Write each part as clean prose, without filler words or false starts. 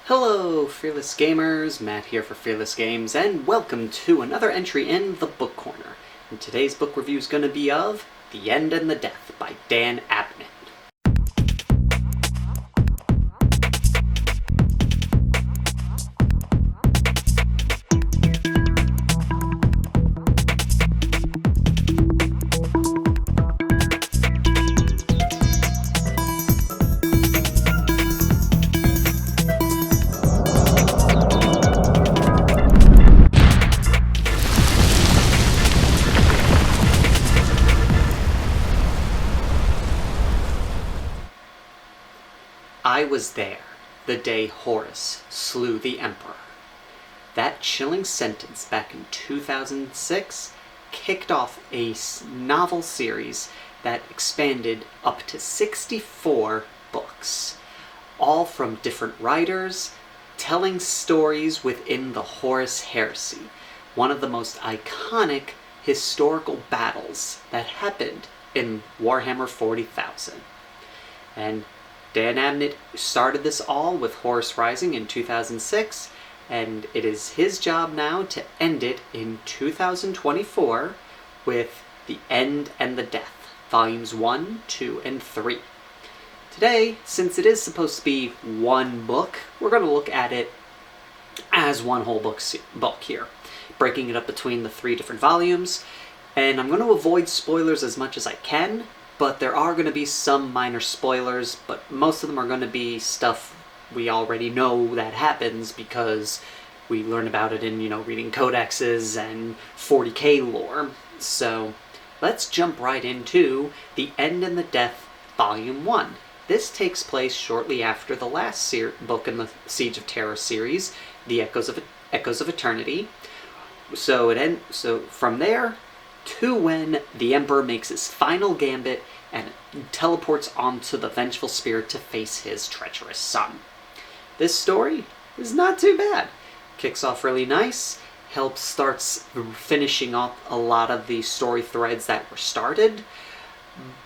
Hello, Fearless Gamers! Matt here for Fearless Games, and welcome to another entry in the Book Corner. And today's book review is going to be of The End and the Death by Dan Abnett. I was there the day Horus slew the Emperor. That chilling sentence back in 2006 kicked off a novel series that expanded up to 64 books, all from different writers, telling stories within the Horus Heresy, one of the most iconic historical battles that happened in Warhammer 40,000. And Dan Abnett started this all with Horus Rising in 2006, and it is his job now to end it in 2024 with The End and the Death, Volumes 1, 2, and 3. Today, since it is supposed to be one book, we're going to look at it as one whole book here, breaking it up between the three different volumes, and I'm going to avoid spoilers as much as I can. But there are going to be some minor spoilers, but most of them are going to be stuff we already know that happens because we learn about it in, reading codexes and 40k lore. So let's jump right into The End and the Death, Volume 1. This takes place shortly after the last book in the Siege of Terror series, The Echoes of Eternity. So from there to when the Emperor makes his final gambit and teleports onto the Vengeful Spirit to face his treacherous son. This story is not too bad. Kicks off really nice, starts finishing up a lot of the story threads that were started,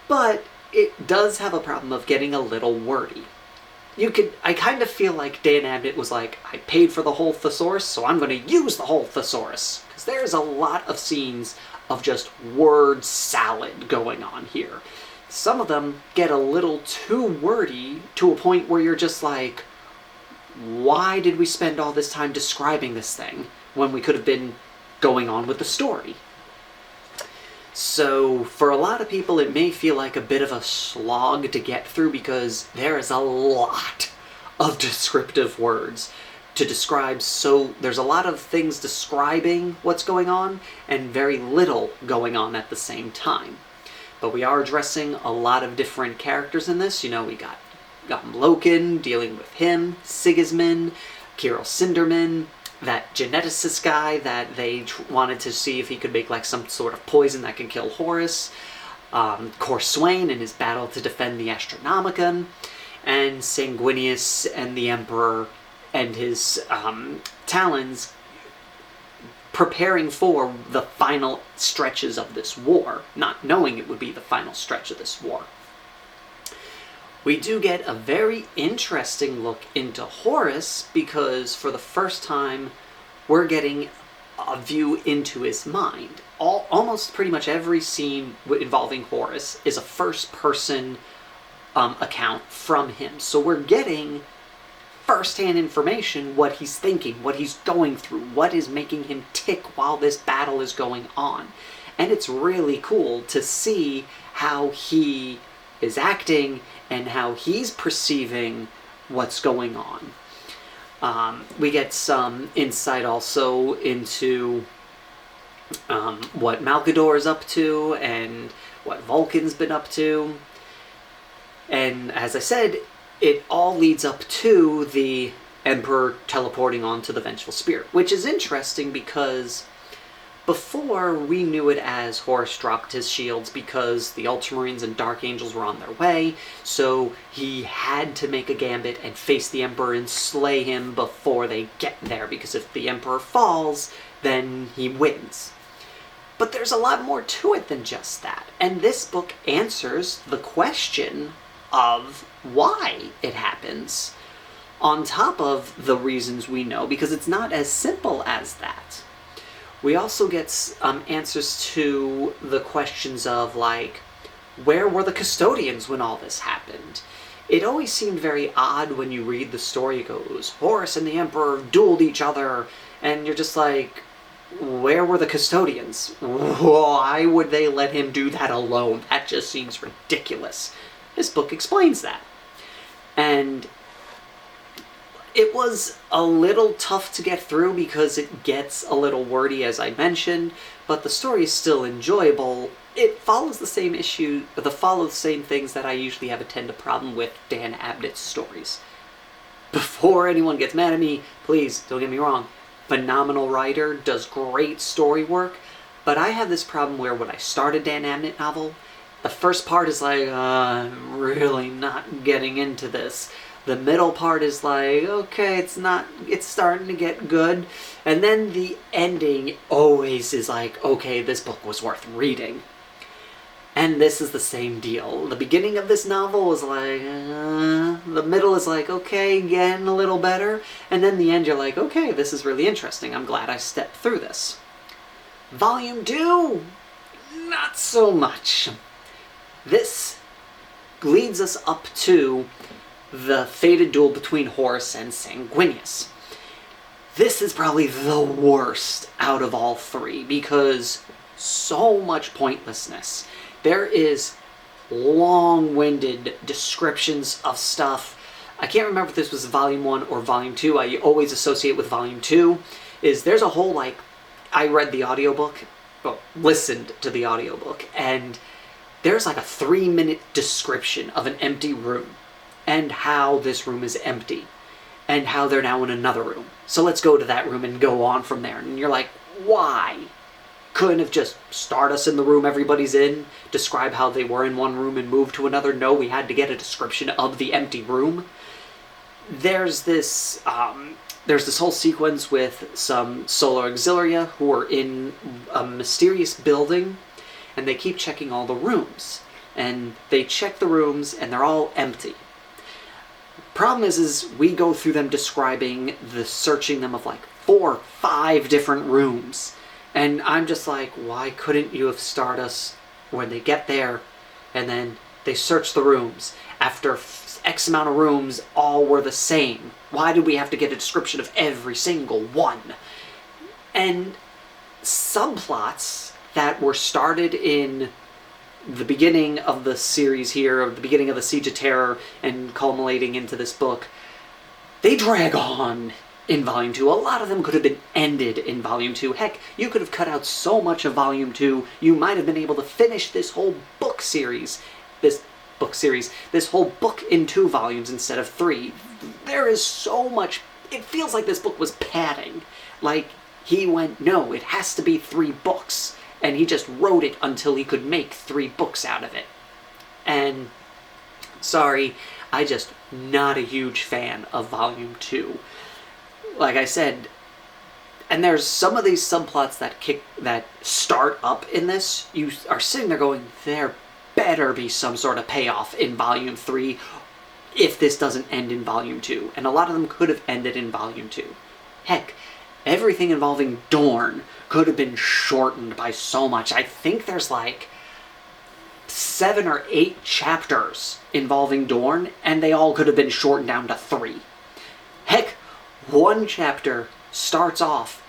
but it does have a problem of getting a little wordy. I kind of feel like Dan Abnett was like, I paid for the whole thesaurus, so I'm going to use the whole thesaurus. Because there's a lot of scenes of just word salad going on here. Some of them get a little too wordy to a point where you're just like, why did we spend all this time describing this thing when we could have been going on with the story? So for a lot of people it may feel like a bit of a slog to get through because there is a lot of descriptive words to describe, so there's a lot of things describing what's going on and very little going on at the same time. But we are addressing a lot of different characters in this. We got Loken, dealing with him, Sigismund, Kirill Sinderman, that geneticist guy that they wanted to see if he could make like some sort of poison that can kill Horus, Cor Swain in his battle to defend the Astronomicon, and Sanguinius and the Emperor and his talons preparing for the final stretches of this war, not knowing it would be the final stretch of this war. We do get a very interesting look into Horus because for the first time we're getting a view into his mind. Almost pretty much every scene involving Horus is a first-person account from him. So we're getting first-hand information, what he's thinking, what he's going through, what is making him tick while this battle is going on. And it's really cool to see how he is acting and how he's perceiving what's going on. We get some insight also into what Malkador is up to and what Vulcan's been up to. And as I said, it all leads up to the Emperor teleporting onto the Vengeful Spirit, which is interesting because before we knew it as Horus dropped his shields because the Ultramarines and Dark Angels were on their way, so he had to make a gambit and face the Emperor and slay him before they get there, because if the Emperor falls, then he wins. But there's a lot more to it than just that, and this book answers the question of why it happens. On top of the reasons we know, because it's not as simple as that, we also get answers to the questions of, like, where were the custodians when all this happened? It always seemed very odd when you read the story. It goes, Horus and the Emperor dueled each other, and you're just like, where were the custodians? Why would they let him do that alone? That just seems ridiculous. This book explains that. And it was a little tough to get through because it gets a little wordy, as I mentioned, but the story is still enjoyable. It follows the same things that I usually have a tend to problem with Dan Abnett's stories. Before anyone gets mad at me, please, don't get me wrong, phenomenal writer, does great story work, but I have this problem where when I start a Dan Abnett novel, the first part is like, I'm really not getting into this. The middle part is like, okay, it's starting to get good. And then the ending always is like, okay, this book was worth reading. And this is the same deal. The beginning of this novel was like, the middle is like, okay, getting a little better. And then the end you're like, okay, this is really interesting. I'm glad I stepped through this. Volume 2, not so much. This leads us up to the fated duel between Horus and Sanguinius. This is probably the worst out of all three because so much pointlessness. There is long-winded descriptions of stuff. I can't remember if this was Volume 1 or Volume 2. I always associate with Volume 2. There's a whole, like, I read the audiobook, well, listened to the audiobook, and there's like a 3-minute description of an empty room and how this room is empty and how they're now in another room. So let's go to that room and go on from there. And you're like, why? Couldn't have just start us in the room everybody's in, describe how they were in one room and move to another? No, we had to get a description of the empty room. There's this whole sequence with some Solar Auxilia who are in a mysterious building, and they keep checking all the rooms. And they check the rooms, and they're all empty. Problem is we go through them searching them of like 4 or 5 different rooms. And I'm just like, why couldn't you have started us when they get there, and then they search the rooms? After X amount of rooms, all were the same. Why did we have to get a description of every single one? And subplots that were started in the beginning of the series here, or the beginning of the Siege of Terror, and culminating into this book, they drag on in Volume 2. A lot of them could have been ended in Volume 2. Heck, you could have cut out so much of Volume 2, you might have been able to finish this whole book series, this whole book in 2 volumes instead of 3. There is so much. It feels like this book was padding. Like, he went, no, it has to be 3 books. And he just wrote it until he could make 3 books out of it. And, sorry, I just not a huge fan of Volume 2. Like I said, and there's some of these subplots that start up in this, you are sitting there going, there better be some sort of payoff in Volume 3 if this doesn't end in Volume 2. And a lot of them could have ended in Volume 2. Heck, everything involving Dorne could have been shortened by so much. I think there's like 7 or 8 chapters involving Dorne, and they all could have been shortened down to 3. Heck, one chapter starts off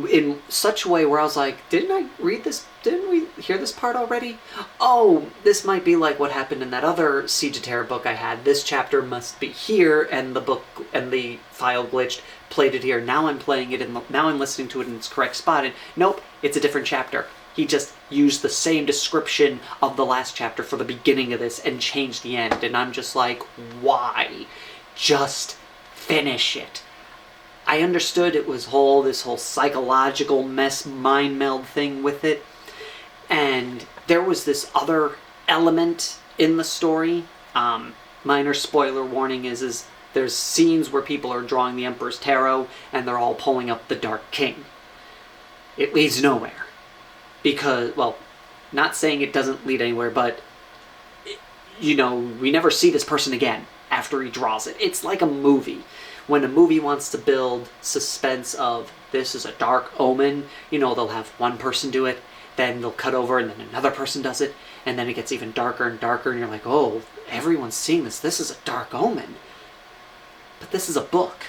in such a way where I was like, didn't I read this? Didn't we hear this part already? Oh, this might be like what happened in that other Siege of Terror book I had. This chapter must be here, and the book and the file glitched, played it here. Now I'm playing it, now I'm listening to it in its correct spot, and nope, it's a different chapter. He just used the same description of the last chapter for the beginning of this and changed the end, and I'm just like, why? Just finish it. I understood it was this whole psychological mind meld thing with it, and there was this other element in the story. Minor spoiler warning is there's scenes where people are drawing the Emperor's Tarot and they're all pulling up the Dark King. It leads nowhere. Because, well, not saying it doesn't lead anywhere, but, we never see this person again. after he draws it. It's like a movie. When a movie wants to build suspense of, this is a dark omen, they'll have one person do it, then they'll cut over and then another person does it, and then it gets even darker and darker, and you're like, oh, everyone's seeing this. This is a dark omen. But this is a book.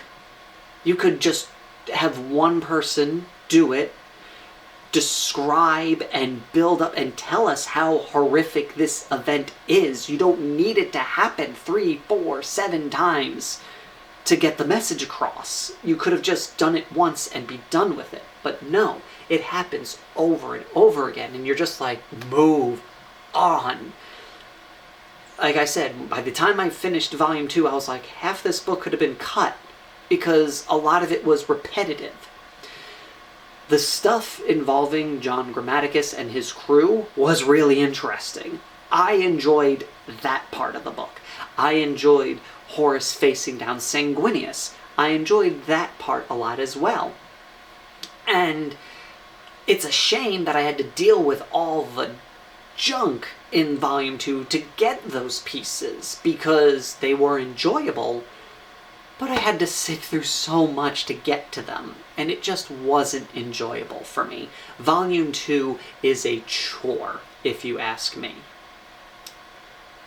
You could just have one person do it, describe and build up and tell us how horrific this event is. You don't need it to happen 3, 4, 7 times to get the message across. You could have just done it once and be done with it. But no, it happens over and over again, and you're just like, move on. Like I said, by the time I finished Volume 2, I was like, half this book could have been cut because a lot of it was repetitive. The stuff involving John Grammaticus and his crew was really interesting. I enjoyed that part of the book. I enjoyed Horus facing down Sanguinius. I enjoyed that part a lot as well. And it's a shame that I had to deal with all the junk in Volume 2 to get those pieces, because they were enjoyable, but I had to sit through so much to get to them, and it just wasn't enjoyable for me. Volume 2 is a chore, if you ask me.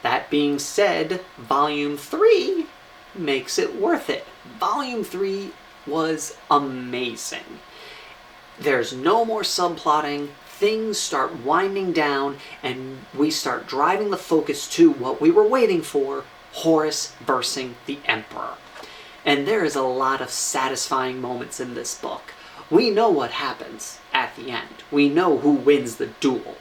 That being said, Volume 3 makes it worth it. Volume 3 was amazing. There's no more subplotting, things start winding down, and we start driving the focus to what we were waiting for, Horus versus the Emperor. And there is a lot of satisfying moments in this book. We know what happens at the end. We know who wins the duel.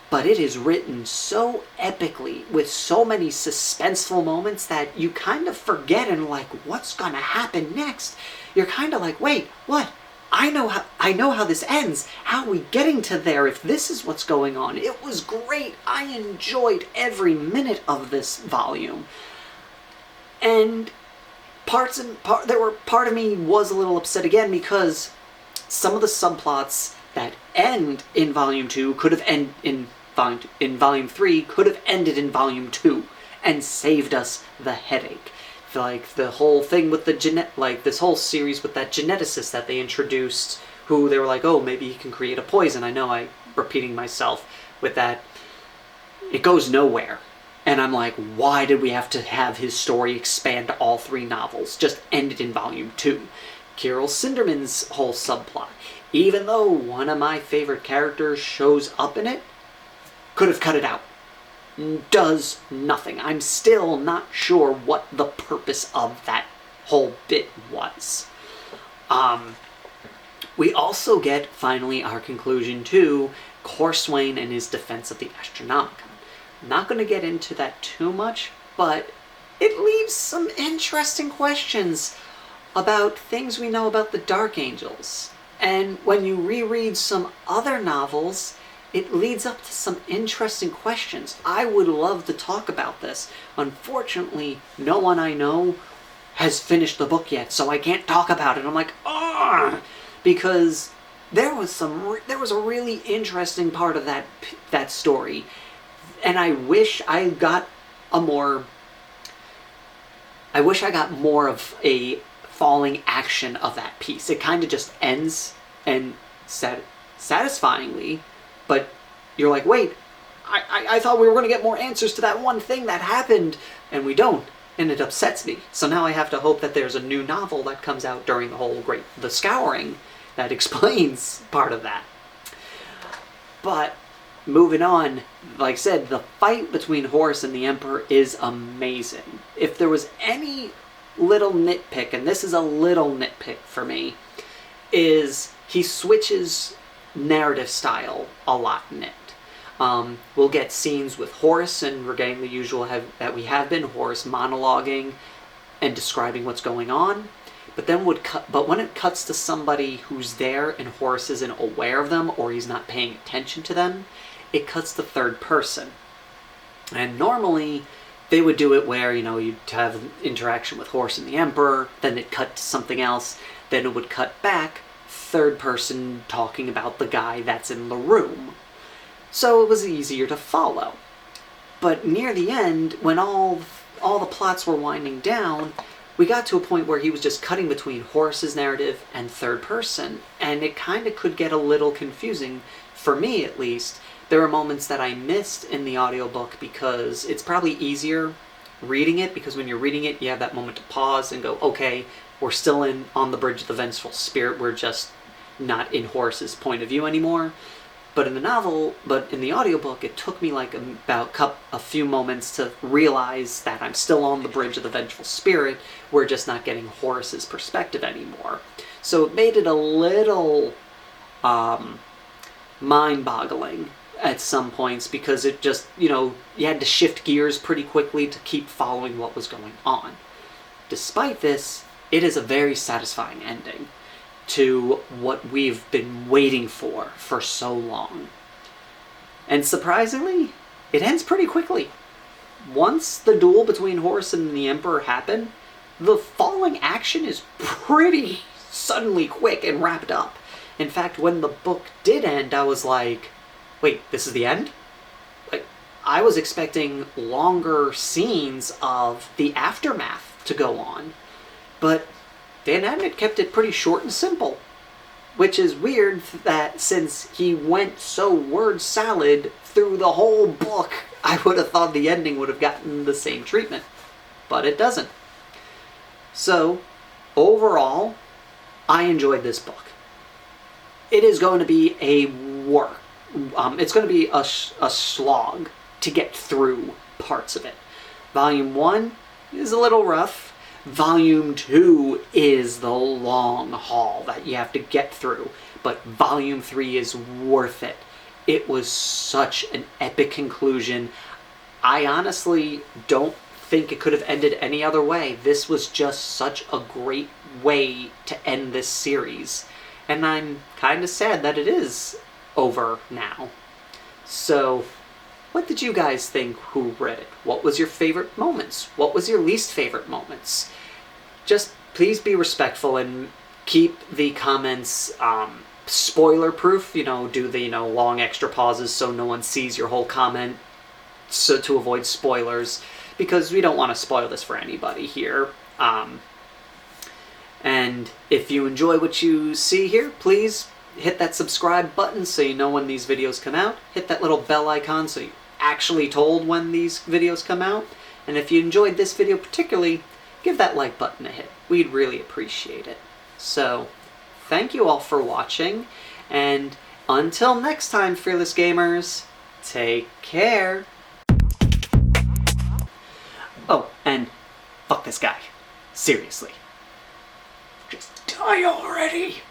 But it is written so epically, with so many suspenseful moments, that you kind of forget and like, what's gonna happen next? You're kind of like, wait, what? I know how this ends. How are we getting to there if this is what's going on? It was great. I enjoyed every minute of this volume. And part of me was a little upset again, because some of the subplots that end in Volume 2 could have ended in Volume 3 could have ended in Volume 2 and saved us the headache. Like the whole thing with this whole series with that geneticist that they introduced, who they were like, oh, maybe he can create a poison. I know I'm repeating myself with that. It goes nowhere. And I'm like, why did we have to have his story expand to all 3 novels? Just end it in Volume 2. Kirill Sinderman's whole subplot, even though one of my favorite characters shows up in it, could have cut it out. Does nothing. I'm still not sure what the purpose of that whole bit was. We also get, finally, our conclusion to Corswain and his defense of the Astronomicon. I'm not going to get into that too much, but it leaves some interesting questions about things we know about the Dark Angels. And when you reread some other novels, it leads up to some interesting questions. I would love to talk about this. Unfortunately, no one I know has finished the book yet, so I can't talk about it. I'm like, ah, because there was a really interesting part of that story, and I wish I got more of a falling action of that piece. It kind of just ends and satisfyingly. But you're like, wait, I thought we were going to get more answers to that one thing that happened, and we don't, and it upsets me. So now I have to hope that there's a new novel that comes out during the Scouring that explains part of that. But moving on, like I said, the fight between Horus and the Emperor is amazing. If there was any little nitpick, and this is a little nitpick for me, is he switches narrative style a lot in it. We'll get scenes with Horus, and we're getting the usual that we have been, Horus monologuing and describing what's going on. But when it cuts to somebody who's there and Horus isn't aware of them, or he's not paying attention to them, it cuts to third person. And normally they would do it where, you'd have an interaction with Horus and the Emperor, then it'd cut to something else, then it would cut back, third person talking about the guy that's in the room. So it was easier to follow. But near the end, when all all the plots were winding down, we got to a point where he was just cutting between Horus's narrative and third person, and it kind of could get a little confusing, for me at least. There were moments that I missed in the audiobook because it's probably easier reading it, because when you're reading it, you have that moment to pause and go, okay, we're still on the bridge of the vengeful spirit, we're just not in Horus's point of view anymore. But in the audiobook, it took me like a few moments to realize that I'm still on the bridge of the vengeful spirit. We're just not getting Horus's perspective anymore. So it made it a little mind-boggling at some points, because it just, you had to shift gears pretty quickly to keep following what was going on. Despite this, it is a very satisfying ending to what we've been waiting for so long. And surprisingly, it ends pretty quickly. Once the duel between Horus and the Emperor happened, the following action is pretty suddenly quick and wrapped up. In fact, when the book did end, I was like, wait, this is the end? Like, I was expecting longer scenes of the aftermath to go on, but Dan Abnett kept it pretty short and simple, which is weird that since he went so word salad through the whole book, I would have thought the ending would have gotten the same treatment, but it doesn't. So, overall, I enjoyed this book. It is going to be a work. It's going to be a slog to get through parts of it. Volume 1 is a little rough. Volume 2 is the long haul that you have to get through, but Volume 3 is worth it. It was such an epic conclusion. I honestly don't think it could have ended any other way. This was just such a great way to end this series, and I'm kind of sad that it is over now. So, what did you guys think who read it? What was your favorite moments? What was your least favorite moments? Just please be respectful and keep the comments spoiler proof. Do the long extra pauses so no one sees your whole comment, so to avoid spoilers, because we don't want to spoil this for anybody here. And if you enjoy what you see here, please hit that subscribe button so you know when these videos come out. Hit that little bell icon so you're actually told when these videos come out. And if you enjoyed this video particularly, give that like button a hit. We'd really appreciate it. So, thank you all for watching, and until next time, Fearless Gamers, take care. Oh, and fuck this guy. Seriously. Just die already!